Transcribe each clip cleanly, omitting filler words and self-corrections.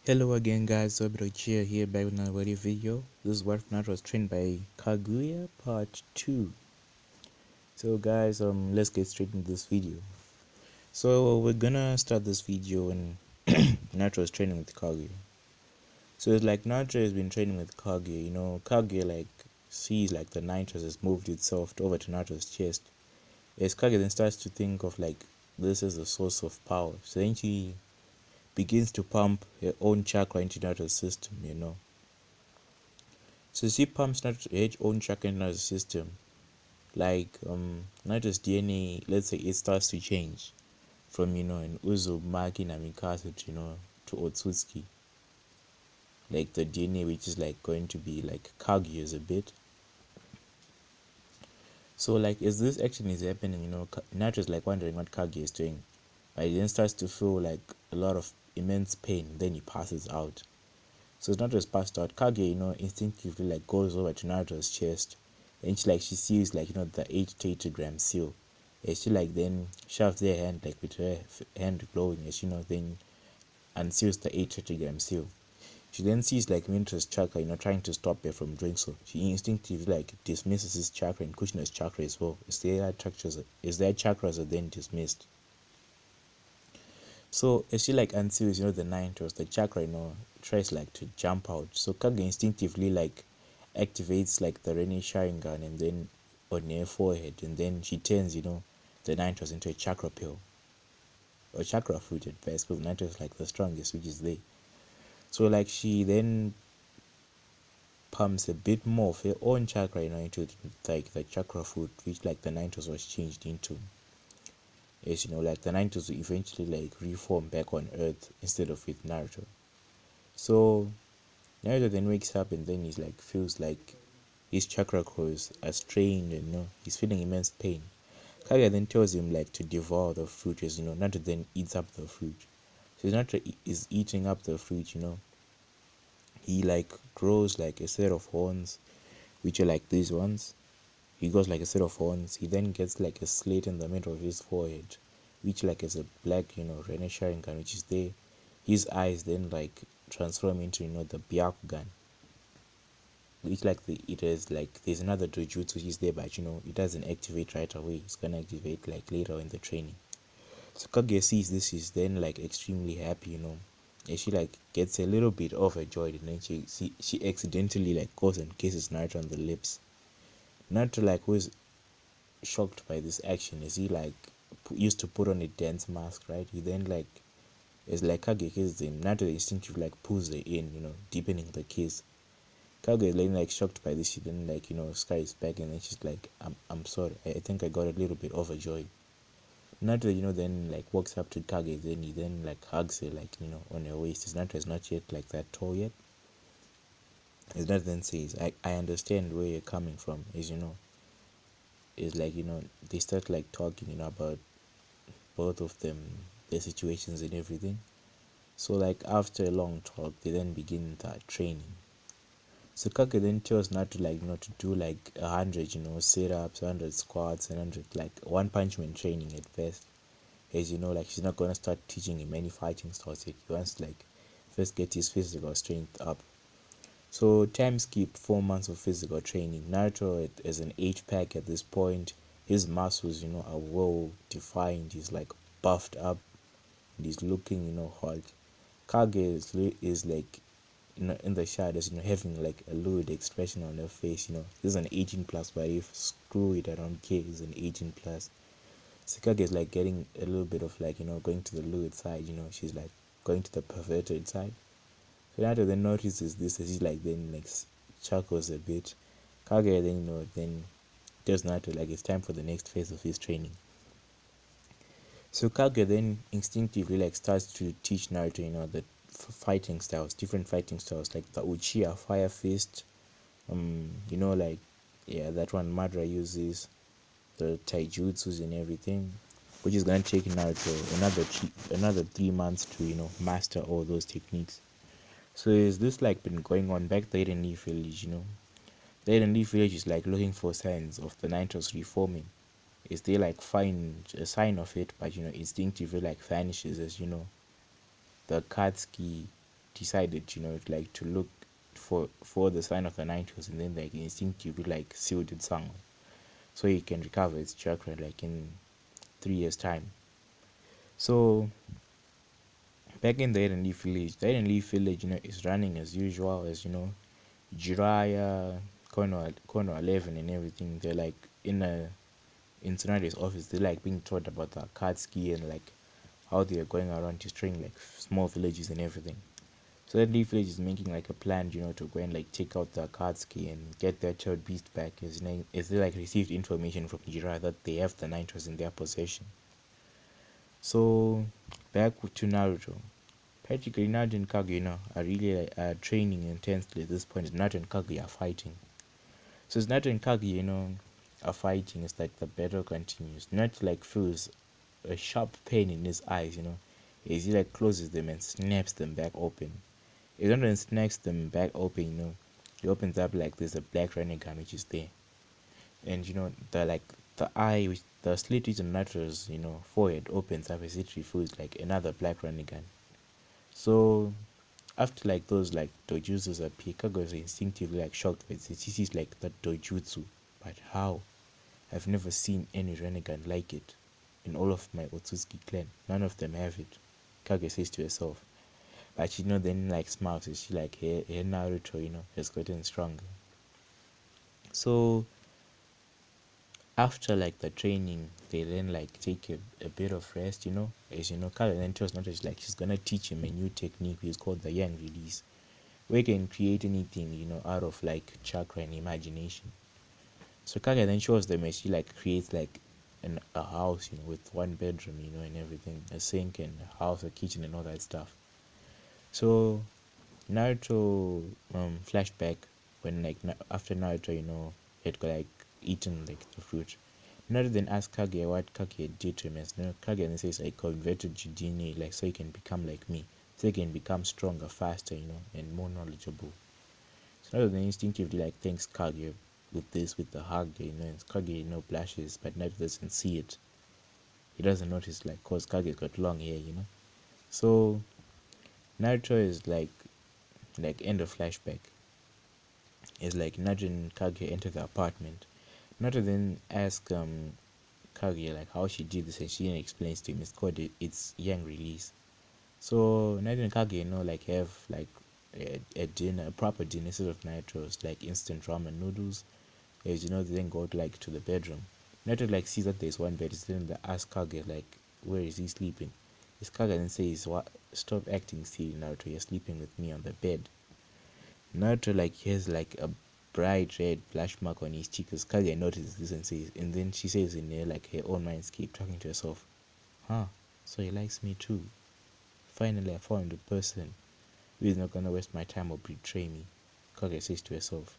Hello again guys, so Chia here back with another video. This is what Naruto was trained by Kaguya part 2. So guys, let's get straight into this video. So we're gonna start this video when Naruto was training with Kaguya. So it's like Naruto has been training with Kaguya, Kaguya like sees like the nitrous has moved itself over to Naruto's chest. As Kaguya then starts to think of like this is the source of power. So then she begins to pump her own chakra into Naruto's system. So she pumps her own chakra into the system. Like Naruto's DNA, let's say it starts to change from an Uzumaki Namikaze to Otsutsuki. Like the DNA which is like going to be like Kaguya's a bit. So like as this action is happening, Naruto's like wondering what Kaguya is doing. But he then starts to feel like a lot of immense pain, then he passes out. So it's not just passed out. Kaguya, instinctively like goes over to Naruto's chest, and she sees like the 8 seal. And she like then shoves their hand like with her hand glowing, as then unseals the 8 seal. She then sees like Mintra's chakra, trying to stop her from doing so. She instinctively like dismisses his chakra and Kushina's chakra as well. As their chakras are then dismissed. So as she like unseals, the nine toes, the chakra, tries like to jump out. So Kaguya instinctively like activates like the Rene Sharingan and then on her forehead, and then she turns, the nine toes into a chakra pill. Or chakra fruit at best, because nine toes is like the strongest which is there. So like she then pumps a bit more of her own chakra, into like the chakra fruit which like the nine toes was changed into. As like the nine toes will eventually like reform back on Earth instead of with Naruto. So Naruto then wakes up and then he's like feels like his chakra cores are strained and he's feeling immense pain. Kaguya then tells him like to devour the fruit, as Naruto then eats up the fruit. So Naruto is eating up the fruit, he like grows like a set of horns which are like these ones. He goes like a set of horns. He then gets like a slit in the middle of his forehead, which like is a black, Rene Sharingan, which is there. His eyes then like transform into the Byakugan, which like it is like there's another dojutsu which is there, but it doesn't activate right away. It's gonna activate like later in the training. So Kaguya sees this, is then like extremely happy, and she like gets a little bit overjoyed, and then she accidentally like goes and kisses Naruto on the lips. Naruto like was shocked by this action, as he like used to put on a dance mask, right? He then like as like Kaguya kisses him, Naruto instinctively like pulls her in, deepening the kiss. Kaguya is like shocked by this. She then like skies back, and then she's like, I'm sorry. I think I got a little bit overjoyed. Naruto, then like walks up to Kaguya, then he then like hugs her like on her waist. His Naruto is not yet like that tall yet. His Naruto then says, I understand where you're coming from. Is is like they start like talking about both of them, their situations and everything. So like after a long talk, they then begin the training. So Kaguya then tells Naruto like to do like 100 sit-ups, 100 squats, and 100 like one punch man training at best. As like she's not gonna start teaching him any fighting styles. He wants to like first get his physical strength up. So time skip 4 months of physical training. Naruto is an 8-pack at this point. His muscles are well defined. He's like buffed up. And he's looking hot. Kaguya is like in the shadows, having like a lurid expression on her face. This is an 18 plus, but if screw it, I don't care. It's an 18 plus. Kaguya is like getting a little bit of like going to the lurid side. She's like going to the perverted side. So Naruto then notices this, as he like then like chuckles a bit. Kaguya then then tells Naruto like it's time for the next phase of his training. So Kaguya then instinctively like starts to teach Naruto the fighting styles, different fighting styles, like the Uchiha Fire Fist, like yeah, that one Madara uses, the taijutsus and everything, which is gonna take Naruto another 3 months to master all those techniques. So is this like been going on back there in Leaf Village? The Eden Leaf Village is like looking for signs of the Nitro's reforming. Is they like find a sign of it, but instinctively like vanishes, as the Akatsuki decided, like to look for the sign of the nine tails, and then like instinctively like sealed its tongue, so he can recover its chakra like in 3 years time. So back in the Eden Leaf village, is running as usual, as Jiraiya, Kono 11 and everything. They're like in Tsunade's office. They're like being taught about the Akatsuki and like how they are going around destroying like small villages and everything. So that Leaf Village is making like a plan, to go and like take out the Akatsuki and get their third beast back, as they like received information from Jiraiya that they have the Nitros in their possession. So back to Naruto. Practically Naruto and Kaguya, are really training intensely at this point. Naruto and Kaguya are fighting. So as Naruto and Kaguya, are fighting, it's like the battle continues. Naruto like feels a sharp pain in his eyes, as he like closes them and snaps them back open. As Naruto snaps them back open, he opens up like there's a black gun which is there. And the eye, which the slit which on Naturo's forehead opens up as it reveals like another black gun. So after like those like dojutsus appear, Kaguya is instinctively like shocked by this. He sees like the dojutsu, but how? I've never seen any Renegan like it. In all of my Otsutsuki clan, none of them have it. Kaguya says to herself. But then like smiles as she like her Naruto, has gotten stronger. So after like the training, they then like take a bit of rest, as Kala then tells Naruto like she's gonna teach him a new technique which is called the yang release, where you can create anything, out of like chakra and imagination. So Kaga then shows them as she like creates like a house, with one bedroom, and everything, a sink and a house, a kitchen and all that stuff. So Naruto flashback when like after Naruto, had like eaten like the fruit. Naruto then asks Kaguya what Kaguya did to him, and Kaguya then says I converted your DNA like so you can become like me, so you can become stronger, faster, and more knowledgeable. So Naruto then instinctively like thanks Kaguya with the hug, and Kaguya blushes, but Naruto doesn't see it. He doesn't notice like cause Kaguya's got long hair, So Naruto is like end of flashback is like Naruto and Kaguya enter the apartment. Naruto then asks Kaguya like how she did this, and she then explains to him it's called it's yang release. So Naruto and Kaguya like have like a dinner, a proper dinner instead of Naruto's like instant ramen noodles. As they then go to the bedroom. Naruto like sees that there's one bed. He's then asks Kaguya like where is he sleeping? His Kaguya then says what, stop acting silly Naruto, you're sleeping with me on the bed. Naruto like has like a bright red blush mark on his cheek because Kaguya notices this and then she says in there like her own mindscape, talking to herself, huh, so he likes me too. Finally I found a person who is not gonna waste my time or betray me, Kaguya says to herself.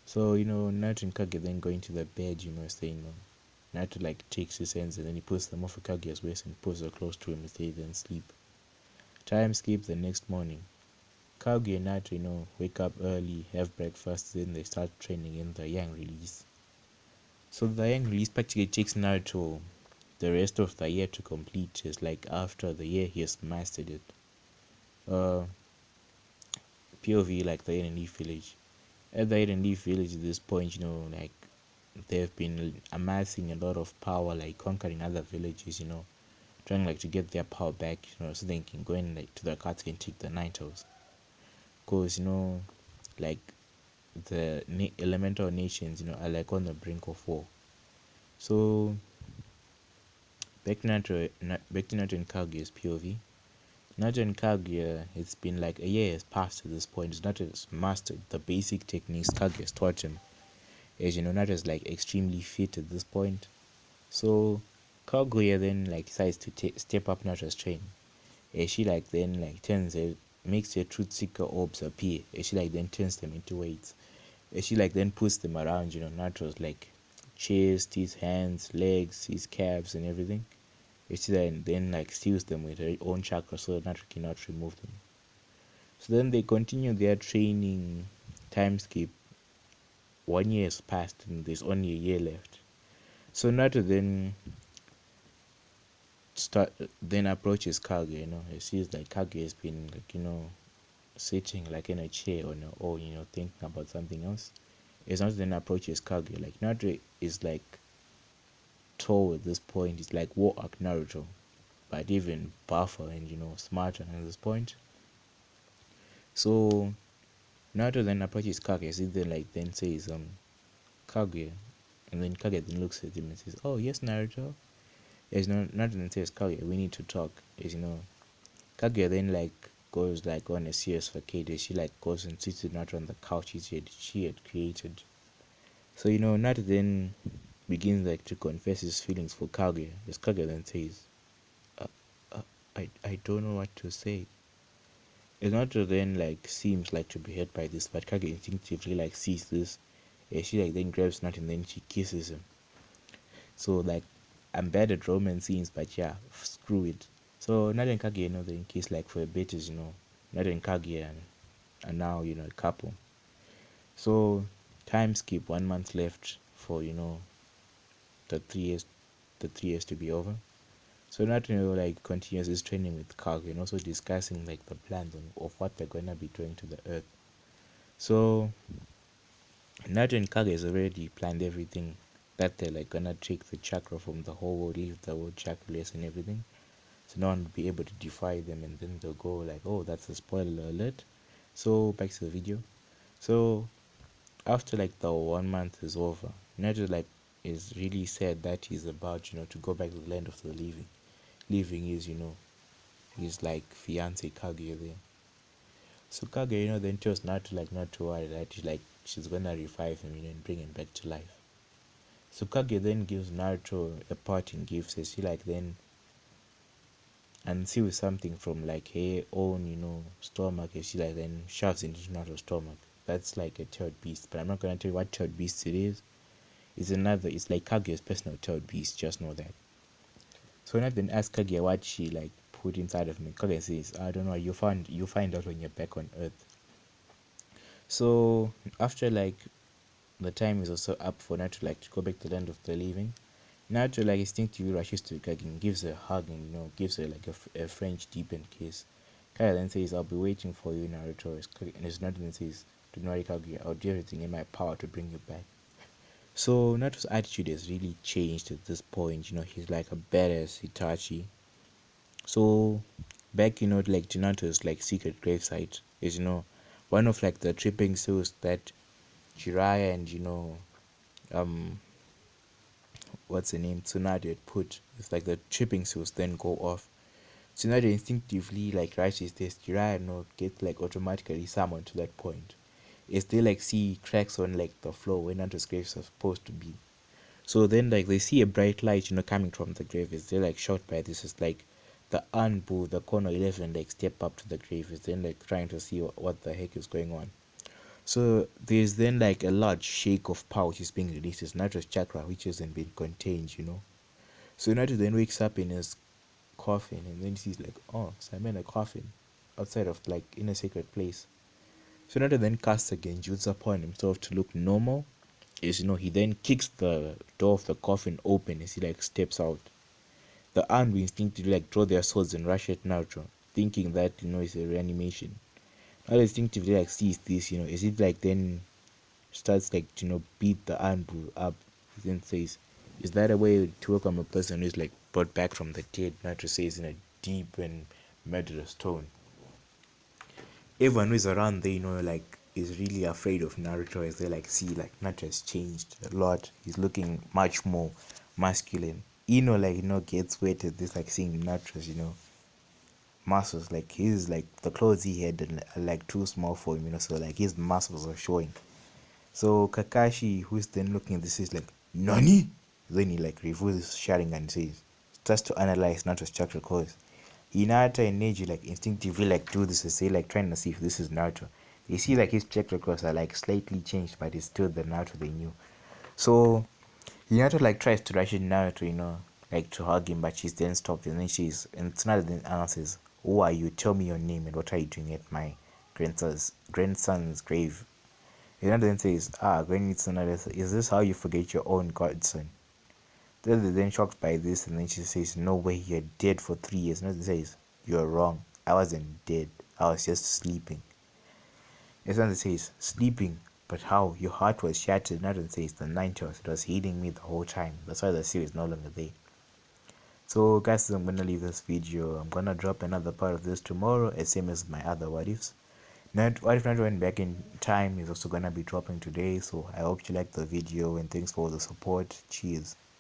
So, Naruto and Kaguya then go into the bed, saying, Naruto like takes his hands and then he puts them off of Kaguya's waist and pulls her close to him as they then sleep. Time skip the next morning. Kaguya and Naruto, wake up early, have breakfast, then they start training in the yang release. So the yang release practically takes Naruto the rest of the year to complete. It's like after the year he has mastered it. POV like the Eden Leaf village. At the Eden Leaf village at this point, like they've been amassing a lot of power, like conquering other villages, trying like to get their power back, so they can go in like to the Akatsuki and take the Nitos. Cause like the elemental nations, are like on the brink of war. So back to Naruto and Kaguya's POV. Naruto and Kaguya, it's been like a year has passed at this point. Naruto has mastered the basic techniques Kaguya has taught him. As Naruto is like extremely fit at this point. So Kaguya then like decides to step up Naruto's training. She like then like makes her truth seeker orbs appear. She like then turns them into weights. She like then puts them around Naruto's like chest, his hands, legs, his calves, and everything. She then like seals them with her own chakra so that Naruto cannot remove them. So then they continue their training. Time skip. 1 year has passed and there's only a year left. So Naruto then start then approaches Kaguya. He sees like Kaguya has been like sitting like in a chair on her own, thinking about something else. It's not then approaches Kaguya. Like Naruto is like tall at this point. It's like War Arc Naruto, but even buffer and smarter at this point. So Naruto then approaches Kaguya. He then says Kaguya, and then Kaguya then looks at him and says, "Oh yes, Naruto." As Naruto then says, "Kaguya, we need to talk." As Kaguya then goes on a serious vacate. She goes and sits with Naruto on the couch she had created. So Naruto then begins to confess his feelings for Kaguya. As Kaguya then says, uh, uh, I don't know what to say. As Naruto then seems to be hurt by this, but Kaguya instinctively sees this. She then grabs Naruto and then she kisses him. So I'm bad at romance scenes, but yeah, screw it. So Naruto and Kaguya then kiss for a bit, as Naruto and Kaguya are now a couple. So time skip, 1 month left for the 3 years to be over. So Naruto continues his training with Kaguya and also discussing the plans of what they're gonna be doing to the earth. So Naruto and Kaguya has already planned everything, that they're gonna take the chakra from the whole world, leave the world chakraless and everything. So no one will be able to defy them, and then they'll go oh, that's a spoiler alert. So back to the video. So after the 1 month is over, Naruto is really sad that he's about to go back to the land of the living. Leaving his fiance Kaguya there. So Kaguya then tells Naruto not to worry, that she's gonna revive him and bring him back to life. So Kaguya then gives Naruto a parting gift, says she then and see with something from her own stomach, and she then shoves into Naruto's stomach. That's a third beast, but I'm not gonna tell you what third beast it is. It's Kaguya's personal third beast, just know that. So Naruto then asks Kaguya what she put inside of me. Kaguya says, I don't know, you find out when you're back on Earth. So after the time is also up for Naruto to go back to the land of the living, Naruto instinctively rushes to Kaguya and gives her a hug and gives her a French deepened kiss. Kaguya then says, I'll be waiting for you, Naruto. And Naruto then says, don't worry, Kaguya, I'll do everything in my power to bring you back. So Naruto's attitude has really changed at this point. He's a badass Itachi. So back to Naruto's secret gravesite is one of the tripping souls that Jiraiya and what's the name, Tsunade had put. It's the tripping souls then go off. Tsunade instinctively rushes this. Jiraiya gets automatically summoned to that point. As they see cracks on the floor where Naruto's grave is supposed to be. So then they see a bright light coming from the grave. As they shout by this, it's the Anbu, the Kono 11 step up to the grave. Is then trying to see what the heck is going on. So there's then a large shake of power which is being released. It's Naruto's chakra which hasn't been contained. So Naruto then wakes up in his coffin and then he's oh, so I'm in a coffin outside of in a sacred place. So Naruto then casts a genjutsu upon himself to look normal. Is he then kicks the door of the coffin open as he steps out. The armed instinctively draw their swords and rush at Naruto, thinking that it's a reanimation. Naruto instinctively sees this, as it then starts beat the Anbu up. He then says, is that a way to welcome a person who is brought back from the dead? Naruto says in a deep and murderous tone. Everyone who is around there is really afraid of Naruto, as they see Naruto has changed a lot. He's looking much more masculine. Gets wet at this seeing Naruto's muscles. He's the clothes he had are too small for him, so his muscles are showing. So Kakashi, who's then looking at this, is Nani? Then he reverses shouting and says, starts to analyze Naruto's chakra course. Hinata and Neji instinctively do this as they trying to see if this is Naruto. They see his chakra course are slightly changed, but it's still the Naruto they knew. So Hinata tries to rush in Naruto, to hug him, but she's then stopped, and then Tsunade then answers, who are you? Tell me your name and what are you doing at my grandson's grave? Hinata then says, Granny Tsunade, is this how you forget your own godson? They're then shocked by this, and then she says, "No way, you're dead for 3 years." And says, "You're wrong. I wasn't dead. I was just sleeping." And says, "Sleeping? But how? Your heart was shattered." And says, "The Ninetales, it was healing me the whole time. That's why the series is no longer there." So guys, I'm gonna leave this video. I'm gonna drop another part of this tomorrow, as same as my other what ifs. Not what if not went back in time is also gonna be dropping today. So I hope you liked the video, and thanks for all the support. Cheers.